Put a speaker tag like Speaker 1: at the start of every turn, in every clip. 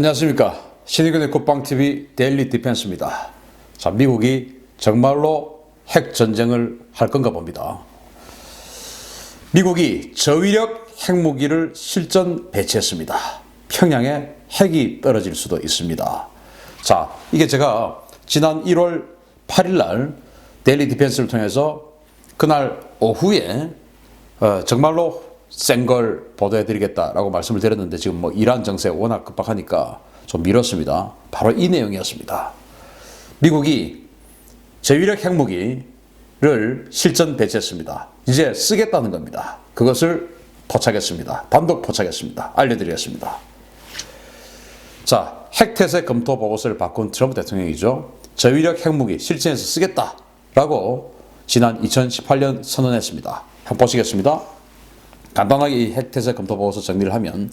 Speaker 1: 안녕하십니까. 신의균의 국방TV 데일리 디펜스입니다. 자, 미국이 정말로 핵전쟁을 할 건가 봅니다. 미국이 저위력 핵무기를 실전 배치했습니다. 평양에 핵이 떨어질 수도 있습니다. 자, 이게 제가 지난 1월 8일 날 데일리 디펜스를 통해서 그날 오후에 정말로 센 걸 보도해 드리겠다라고 말씀을 드렸는데 지금 이란 정세가 워낙 급박하니까 좀 미뤘습니다. 바로 이 내용이었습니다. 미국이 저위력 핵무기를 실전 배치했습니다. 이제 쓰겠다는 겁니다. 그것을 포착했습니다. 단독 포착했습니다. 알려드리겠습니다. 자, 핵태세 검토 보고서를 바꾼 트럼프 대통령이죠. 저위력 핵무기 실전에서 쓰겠다라고 지난 2018년 선언했습니다. 한번 보시겠습니다. 간단하게 이 핵태세 검토 보고서 정리를 하면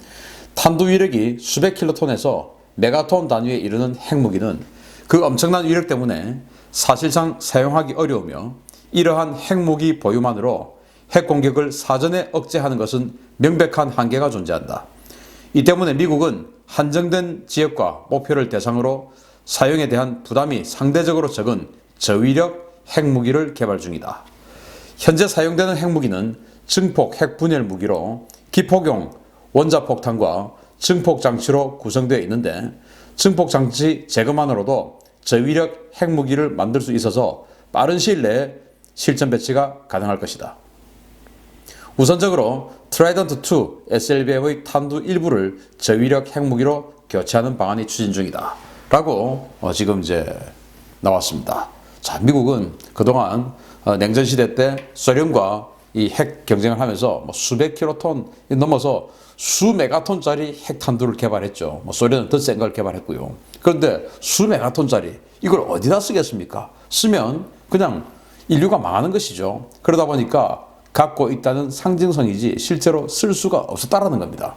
Speaker 1: 탄두 위력이 수백 킬로톤에서 메가톤 단위에 이르는 핵무기는 그 엄청난 위력 때문에 사실상 사용하기 어려우며 이러한 핵무기 보유만으로 핵공격을 사전에 억제하는 것은 명백한 한계가 존재한다. 이 때문에 미국은 한정된 지역과 목표를 대상으로 사용에 대한 부담이 상대적으로 적은 저위력 핵무기를 개발 중이다. 현재 사용되는 핵무기는 증폭 핵분열 무기로 기폭용 원자폭탄과 증폭장치로 구성되어 있는데 증폭장치 제거만으로도 저위력 핵무기를 만들 수 있어서 빠른 시일 내에 실전 배치가 가능할 것이다. 우선적으로 트라이던트2 SLBM의 탄두 일부를 저위력 핵무기로 교체하는 방안이 추진 중이다. 라고 지금 이제 나왔습니다. 자, 미국은 그동안 냉전시대 때 소련과 이 핵 경쟁을 하면서 수백 킬로톤 넘어서 수 메가톤짜리 핵탄두를 개발했죠. 소련은 더 센 걸 개발했고요. 그런데 수 메가톤짜리 이걸 어디다 쓰겠습니까? 쓰면 그냥 인류가 망하는 것이죠. 그러다 보니까 갖고 있다는 상징성이지 실제로 쓸 수가 없었다라는 겁니다.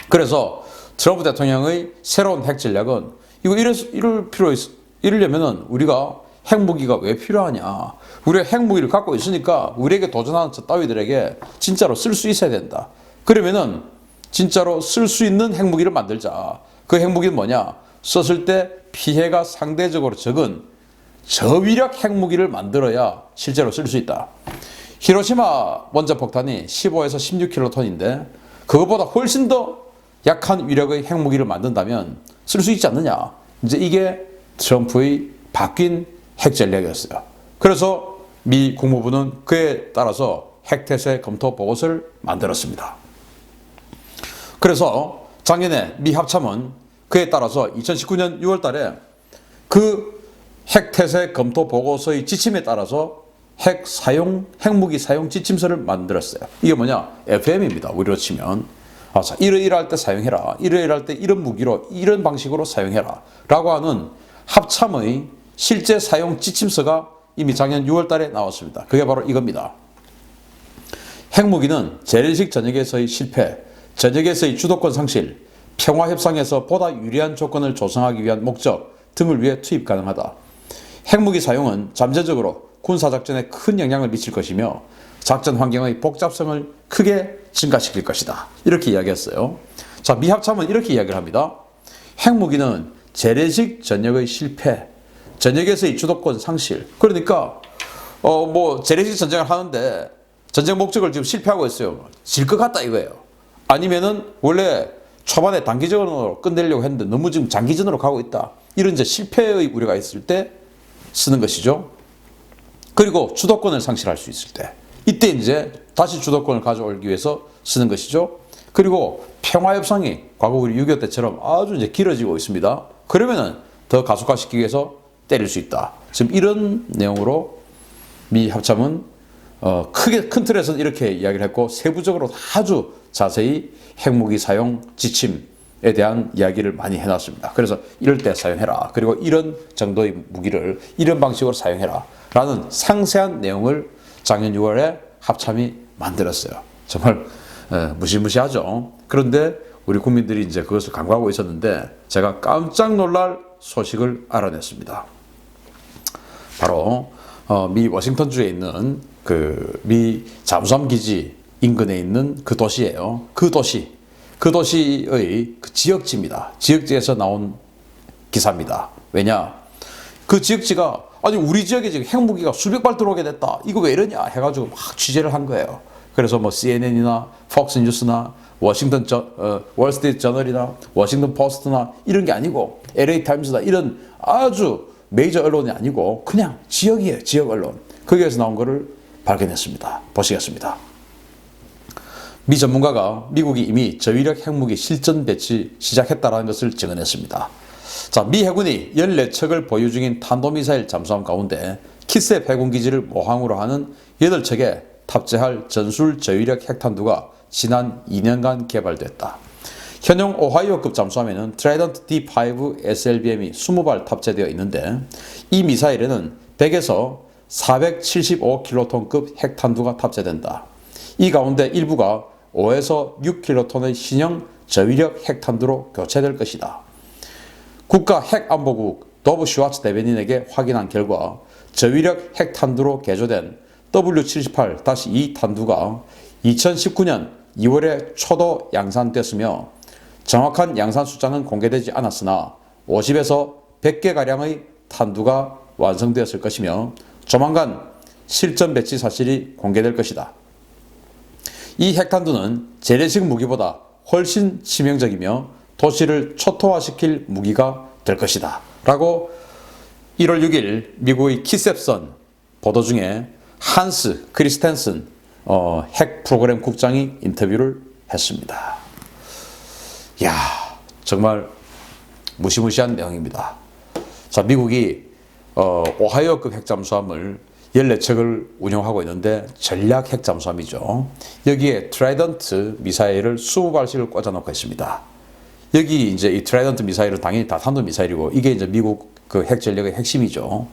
Speaker 1: 그래서 트럼프 대통령의 새로운 핵 전략은 이러려면은 우리가 핵무기가 왜 필요하냐? 우리가 핵무기를 갖고 있으니까 우리에게 도전하는 저 따위들에게 진짜로 쓸 수 있어야 된다. 그러면은 진짜로 쓸 수 있는 핵무기를 만들자. 그 핵무기는 뭐냐? 썼을 때 피해가 상대적으로 적은 저위력 핵무기를 만들어야 실제로 쓸 수 있다. 히로시마 원자폭탄이 15에서 16킬로톤인데 그것보다 훨씬 더 약한 위력의 핵무기를 만든다면 쓸 수 있지 않느냐? 이제 이게 트럼프의 바뀐 핵 전략이었어요. 그래서 미 국무부는 그에 따라서 핵태세 검토 보고서를 만들었습니다. 그래서 작년에 미 합참은 그에 따라서 2019년 6월 달에 그 핵태세 검토 보고서의 지침에 따라서 핵무기 사용 지침서를 만들었어요. 이게 뭐냐? FM입니다. 우리로 치면. 자, 이러이러할 때 사용해라. 이러이러할 때 이런 무기로 이런 방식으로 사용해라. 라고 하는 합참의 실제 사용 지침서가 이미 작년 6월 달에 나왔습니다. 그게 바로 이겁니다. 핵무기는 재래식 전역에서의 실패, 전역에서의 주도권 상실, 평화협상에서 보다 유리한 조건을 조성하기 위한 목적 등을 위해 투입 가능하다. 핵무기 사용은 잠재적으로 군사작전에 큰 영향을 미칠 것이며 작전 환경의 복잡성을 크게 증가시킬 것이다. 이렇게 이야기했어요. 자, 미 합참은 이렇게 이야기를 합니다. 핵무기는 재래식 전역의 실패, 전역에서의 주도권 상실. 그러니까 재래식 전쟁을 하는데 전쟁 목적을 지금 실패하고 있어요. 질 것 같다 이거예요. 아니면은 원래 초반에 단기전으로 끝내려고 했는데 너무 지금 장기전으로 가고 있다. 이런 이제 실패의 우려가 있을 때 쓰는 것이죠. 그리고 주도권을 상실할 수 있을 때 이때 이제 다시 주도권을 가져오기 위해서 쓰는 것이죠. 그리고 평화협상이 과거 우리 6.25 때처럼 아주 이제 길어지고 있습니다. 그러면은 더 가속화시키기 위해서 때릴 수 있다. 지금 이런 내용으로 미 합참은 큰 틀에서는 이렇게 이야기를 했고 세부적으로 아주 자세히 핵무기 사용 지침에 대한 이야기를 많이 해놨습니다. 그래서 이럴 때 사용해라. 그리고 이런 정도의 무기를 이런 방식으로 사용해라. 라는 상세한 내용을 작년 6월에 합참이 만들었어요. 정말 무시무시하죠. 그런데 우리 국민들이 이제 그것을 간과하고 있었는데 제가 깜짝 놀랄 소식을 알아냈습니다. 바로 미 워싱턴주에 있는 그 미 잠수함 기지 인근에 있는 그 도시예요. 그 그 도시의 그 지역지입니다. 지역지에서 나온 기사입니다. 왜냐? 그 지역지가 아니 우리 지역에 지금 핵무기가 수백 발 들어오게 됐다. 이거 왜 이러냐 해가지고 막 취재를 한 거예요. 그래서 뭐 CNN이나 폭스 뉴스나 월스트리트 저널이나 워싱턴 포스트나 이런 게 아니고 LA 타임스나 이런 아주 메이저 언론이 아니고 그냥 지역이에요. 지역 언론. 거기에서 나온 거를 발견했습니다. 보시겠습니다. 미 전문가가 미국이 이미 저위력 핵무기 실전 배치 시작했다는 것을 증언했습니다. 자, 미 해군이 14척을 보유 중인 탄도미사일 잠수함 가운데 키스의 해군기지를 모항으로 하는 8척에 탑재할 전술 저위력 핵탄두가 지난 2년간 개발됐다. 현용 오하이오급 잠수함에는 트라이던트 D5 SLBM이 20발 탑재되어 있는데 이 미사일에는 100에서 475킬로톤급 핵탄두가 탑재된다. 이 가운데 일부가 5에서 6킬로톤의 신형 저위력 핵탄두로 교체될 것이다. 국가 핵안보국 도브 슈와츠 대변인에게 확인한 결과 저위력 핵탄두로 개조된 W78-2 탄두가 2019년 2월에 초도 양산됐으며 정확한 양산 숫자는 공개되지 않았으나 50에서 100개가량의 탄두가 완성되었을 것이며 조만간 실전 배치 사실이 공개될 것이다. 이 핵탄두는 재래식 무기보다 훨씬 치명적이며 도시를 초토화시킬 무기가 될 것이다. 라고 1월 6일 미국의 키셉선 보도 중에 한스 크리스텐슨 핵 프로그램 국장이 인터뷰를 했습니다. 이야, 정말 무시무시한 내용입니다. 자, 미국이 오하이오급 핵잠수함을 14척을 운영하고 있는데 전략 핵잠수함이죠. 여기에 트라이던트 미사일을 20발씩을 꽂아놓고 있습니다. 여기 이제 이 트라이던트 미사일은 당연히 다탄도 미사일이고 이게 이제 미국 그 핵전력의 핵심이죠.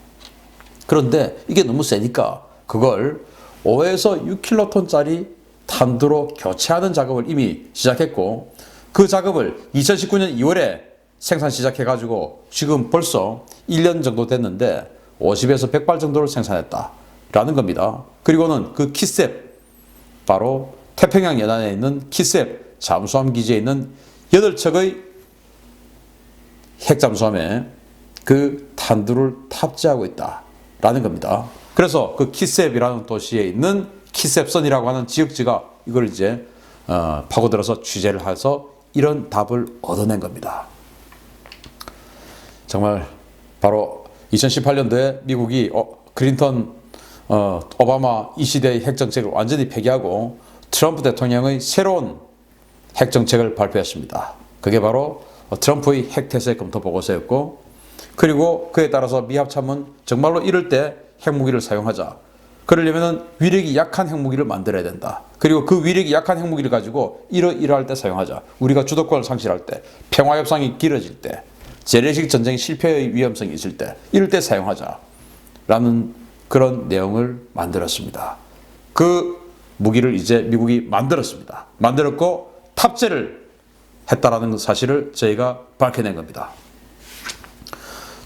Speaker 1: 그런데 이게 너무 세니까 그걸 5에서 6킬로톤짜리 탄두로 교체하는 작업을 이미 시작했고 그 작업을 2019년 2월에 생산 시작해가지고 지금 벌써 1년 정도 됐는데 50에서 100발 정도를 생산했다라는 겁니다. 그리고는 그 키셉, 바로 태평양 연안에 있는 키셉 잠수함 기지에 있는 8척의 핵잠수함에 그 탄두를 탑재하고 있다라는 겁니다. 그래서 그 키셉이라는 도시에 있는 키셉선이라고 하는 지역지가 이걸 이제 파고들어서 취재를 해서 이런 답을 얻어낸 겁니다. 정말 바로 2018년도에 미국이 클린턴, 오바마 이 시대의 핵정책을 완전히 폐기하고 트럼프 대통령의 새로운 핵정책을 발표했습니다. 그게 바로 트럼프의 핵태세 검토 보고서였고 그리고 그에 따라서 미 합참은 정말로 이럴 때 핵무기를 사용하자. 그러려면 위력이 약한 핵무기를 만들어야 된다. 그리고 그 위력이 약한 핵무기를 가지고 이러할 때 사용하자. 우리가 주도권을 상실할 때, 평화협상이 길어질 때, 재래식 전쟁의 실패의 위험성이 있을 때, 이럴 때 사용하자. 라는 그런 내용을 만들었습니다. 그 무기를 이제 미국이 만들었습니다. 만들었고 탑재를 했다라는 사실을 저희가 밝혀낸 겁니다.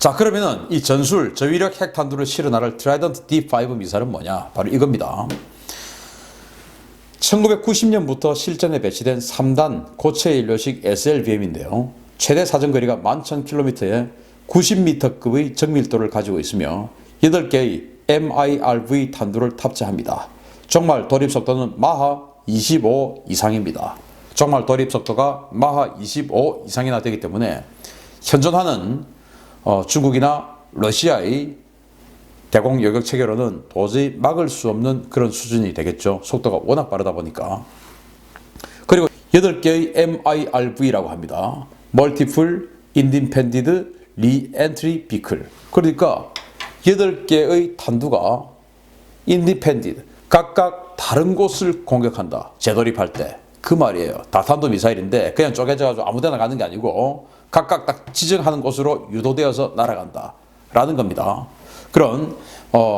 Speaker 1: 자, 그러면은 이 전술 저위력 핵탄두를 실어나를 트라이던트 D5 미사일은 뭐냐? 바로 이겁니다. 1990년부터 실전에 배치된 3단 고체 연료식 SLBM인데요. 최대 사정거리가 11,000km에 90m급의 정밀도를 가지고 있으며 8개의 MIRV 탄두를 탑재합니다. 종말 돌입 속도는 마하 25 이상입니다. 종말 돌입 속도가 마하 25 이상이나 되기 때문에 현존하는 중국이나 러시아의 대공 요격 체계로는 도저히 막을 수 없는 그런 수준이 되겠죠. 속도가 워낙 빠르다 보니까. 그리고 8개의 MIRV라고 합니다. Multiple Independent Re-Entry Vehicle. 그러니까 8개의 탄두가 Independent, 각각 다른 곳을 공격한다. 재돌입할 때. 그 말이에요. 다탄도 미사일인데 그냥 쪼개져가지고 아무 데나 가는 게 아니고 각각 딱 지정하는 곳으로 유도되어서 날아간다 라는 겁니다. 그런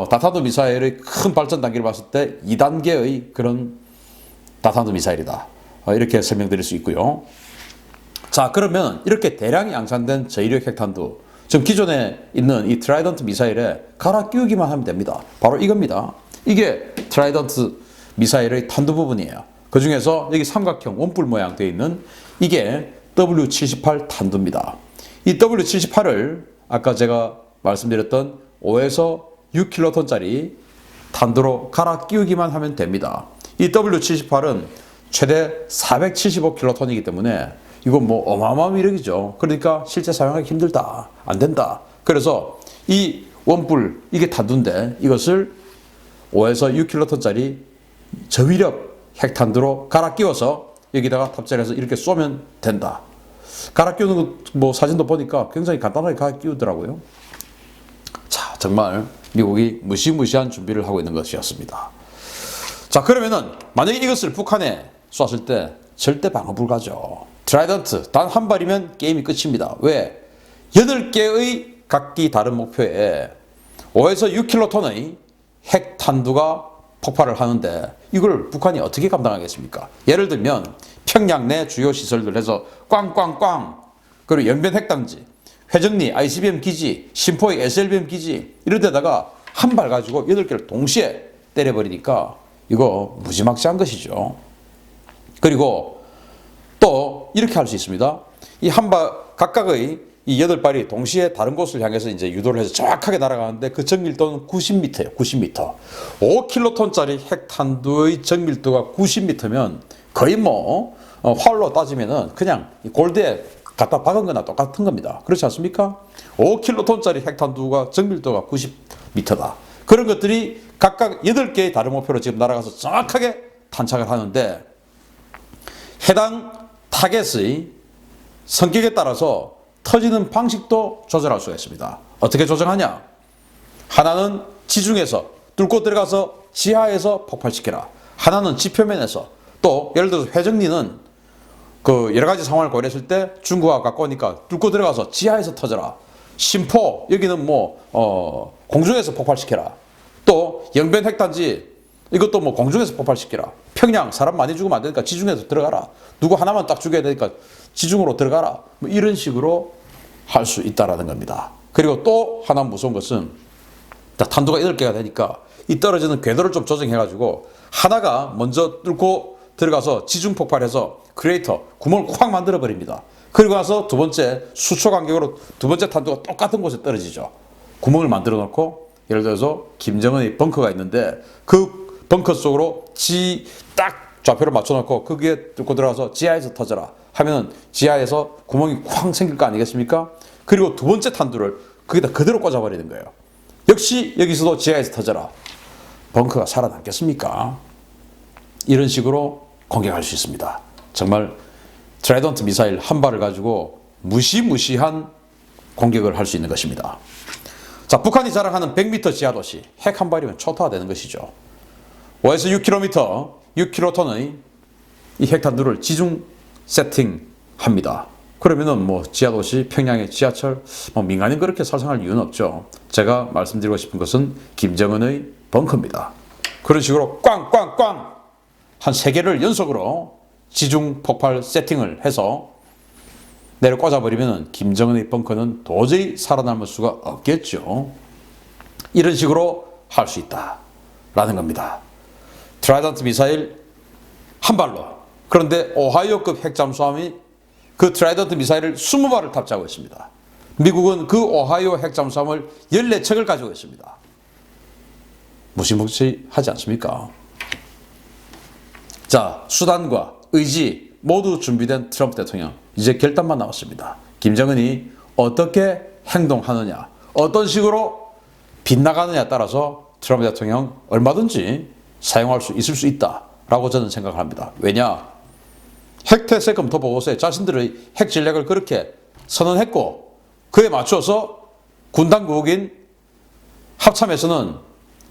Speaker 1: 다탄도 미사일의 큰 발전 단계를 봤을 때 2단계의 그런 다탄도 미사일이다. 이렇게 설명드릴 수 있고요. 자, 그러면 이렇게 대량 양산된 저위력 핵탄두, 지금 기존에 있는 이 트라이던트 미사일에 갈아 끼우기만 하면 됩니다. 바로 이겁니다. 이게 트라이던트 미사일의 탄두 부분이에요. 그 중에서 여기 삼각형 원뿔 모양 되어 있는 이게 W78 탄두입니다. 이 W78을 아까 제가 말씀드렸던 5에서 6킬로톤짜리 탄두로 갈아 끼우기만 하면 됩니다. 이 W78은 최대 475킬로톤이기 때문에 이건 뭐 어마어마한 위력이죠. 그러니까 실제 사용하기 힘들다, 안 된다. 그래서 이 원뿔, 이게 탄두인데 이것을 5에서 6킬로톤짜리 저위력 핵탄두로 갈아 끼워서 여기다가 탑재를 해서 이렇게 쏘면 된다. 갈아 끼우는 거 뭐 사진도 보니까 굉장히 간단하게 갈아 끼우더라고요. 자, 정말 미국이 무시무시한 준비를 하고 있는 것이었습니다. 자, 그러면은 만약에 이것을 북한에 쐈을 때 절대 방어 불가죠. 트라이던트 단 한 발이면 게임이 끝입니다. 왜? 8개의 각기 다른 목표에 5에서 6킬로톤의 핵탄두가 폭발을 하는데 이걸 북한이 어떻게 감당하겠습니까? 예를 들면 평양 내 주요 시설들 해서 꽝꽝꽝, 그리고 연변 핵단지, 회정리 ICBM 기지, 신포의 SLBM 기지 이런 데다가 한 발 가지고 8개를 동시에 때려버리니까 이거 무지막지한 것이죠. 그리고 또 이렇게 할 수 있습니다. 이 한 발 각각의 이 8발이 동시에 다른 곳을 향해서 이제 유도를 해서 정확하게 날아가는데 그 정밀도는 90m예요. 90m. 5킬로톤짜리 핵탄두의 정밀도가 90m면 거의 뭐 활로 따지면은 그냥 골드에 갖다 박은 거나 똑같은 겁니다. 그렇지 않습니까? 5킬로톤짜리 핵탄두가 정밀도가 90m다. 그런 것들이 각각 8개의 다른 목표로 지금 날아가서 정확하게 탄착을 하는데 해당 타겟의 성격에 따라서 터지는 방식도 조절할 수가 있습니다. 어떻게 조정하냐? 하나는 지중해에서 뚫고 들어가서 지하에서 폭발시켜라. 하나는 지표면에서, 또 예를 들어서 회정리는 그 여러 가지 상황을 고려했을 때 중국하고 가까우니까 뚫고 들어가서 지하에서 터져라. 신포 여기는 뭐 공중에서 폭발시켜라. 또 영변 핵단지 이것도 뭐 공중에서 폭발시켜라. 평양 사람 많이 죽으면 안 되니까 지중해에서 들어가라. 누구 하나만 딱 죽여야 되니까 지중으로 들어가라. 뭐 이런 식으로 할 수 있다라는 겁니다. 그리고 또 하나 무서운 것은 탄두가 8개가 되니까 이 떨어지는 궤도를 좀 조정해가지고 하나가 먼저 뚫고 들어가서 지중 폭발해서 크레이터 구멍을 콱 만들어 버립니다. 그리고 나서 두 번째 수초 간격으로 두 번째 탄두가 똑같은 곳에 떨어지죠. 구멍을 만들어 놓고 예를 들어서 김정은의 벙커가 있는데 그 벙커 속으로 딱 좌표를 맞춰놓고 거기에 뚫고 들어가서 지하에서 터져라 하면은 지하에서 구멍이 쾅 생길 거 아니겠습니까? 그리고 두 번째 탄두를 거기다 그대로 꽂아버리는 거예요. 역시 여기서도 지하에서 터져라. 벙커가 살아남겠습니까? 이런 식으로 공격할 수 있습니다. 정말 트라이던트 미사일 한 발을 가지고 무시무시한 공격을 할 수 있는 것입니다. 자, 북한이 자랑하는 100m 지하 도시 핵 한 발이면 초토화되는 것이죠. 5에서 6km, 6킬로톤의 이 핵탄두를 지중 세팅합니다. 그러면은 뭐 지하도시, 평양의 지하철, 뭐 민간인 그렇게 살상할 이유는 없죠. 제가 말씀드리고 싶은 것은 김정은의 벙커입니다. 그런 식으로 꽝꽝꽝 한 3개를 연속으로 지중 폭발 세팅을 해서 내려 꽂아버리면 김정은의 벙커는 도저히 살아남을 수가 없겠죠. 이런 식으로 할 수 있다라는 겁니다. 트라이던트 미사일 한 발로. 그런데 오하이오급 핵잠수함이 그 트라이던트 미사일을 20발을 탑재하고 있습니다. 미국은 그 오하이오 핵잠수함을 14척을 가지고 있습니다. 무시무시하지 않습니까? 자, 수단과 의지 모두 준비된 트럼프 대통령. 이제 결단만 남았습니다. 김정은이 어떻게 행동하느냐, 어떤 식으로 빗나가느냐에 따라서 트럼프 대통령 얼마든지 사용할 수 있을 수 있다라고 저는 생각을 합니다. 왜냐? 핵태세 검토 보고서에 자신들의 핵 전략을 그렇게 선언했고 그에 맞춰서 군당국인 합참에서는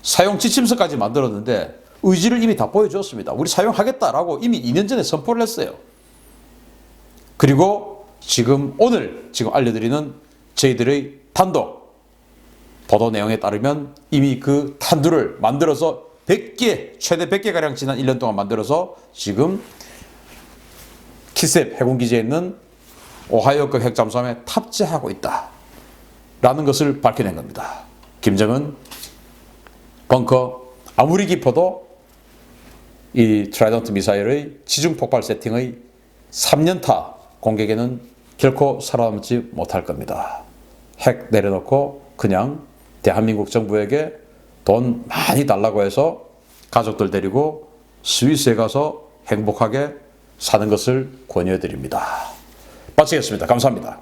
Speaker 1: 사용 지침서까지 만들었는데 의지를 이미 다 보여주었습니다. 우리 사용하겠다라고 이미 2년 전에 선포를 했어요. 그리고 오늘 알려드리는 저희들의 단독 보도 내용에 따르면 이미 그 탄두를 만들어서 100개, 최대 100개가량 지난 1년 동안 만들어서 지금 키셉 해군기지에 있는 오하이오급 핵잠수함에 탑재하고 있다라는 것을 밝혀낸 겁니다. 김정은 벙커 아무리 깊어도 이 트라이던트 미사일의 지중 폭발 세팅의 3년타 공격에는 결코 살아남지 못할 겁니다. 핵 내려놓고 그냥 대한민국 정부에게 돈 많이 달라고 해서 가족들 데리고 스위스에 가서 행복하게 사는 것을 권유해 드립니다. 마치겠습니다. 감사합니다.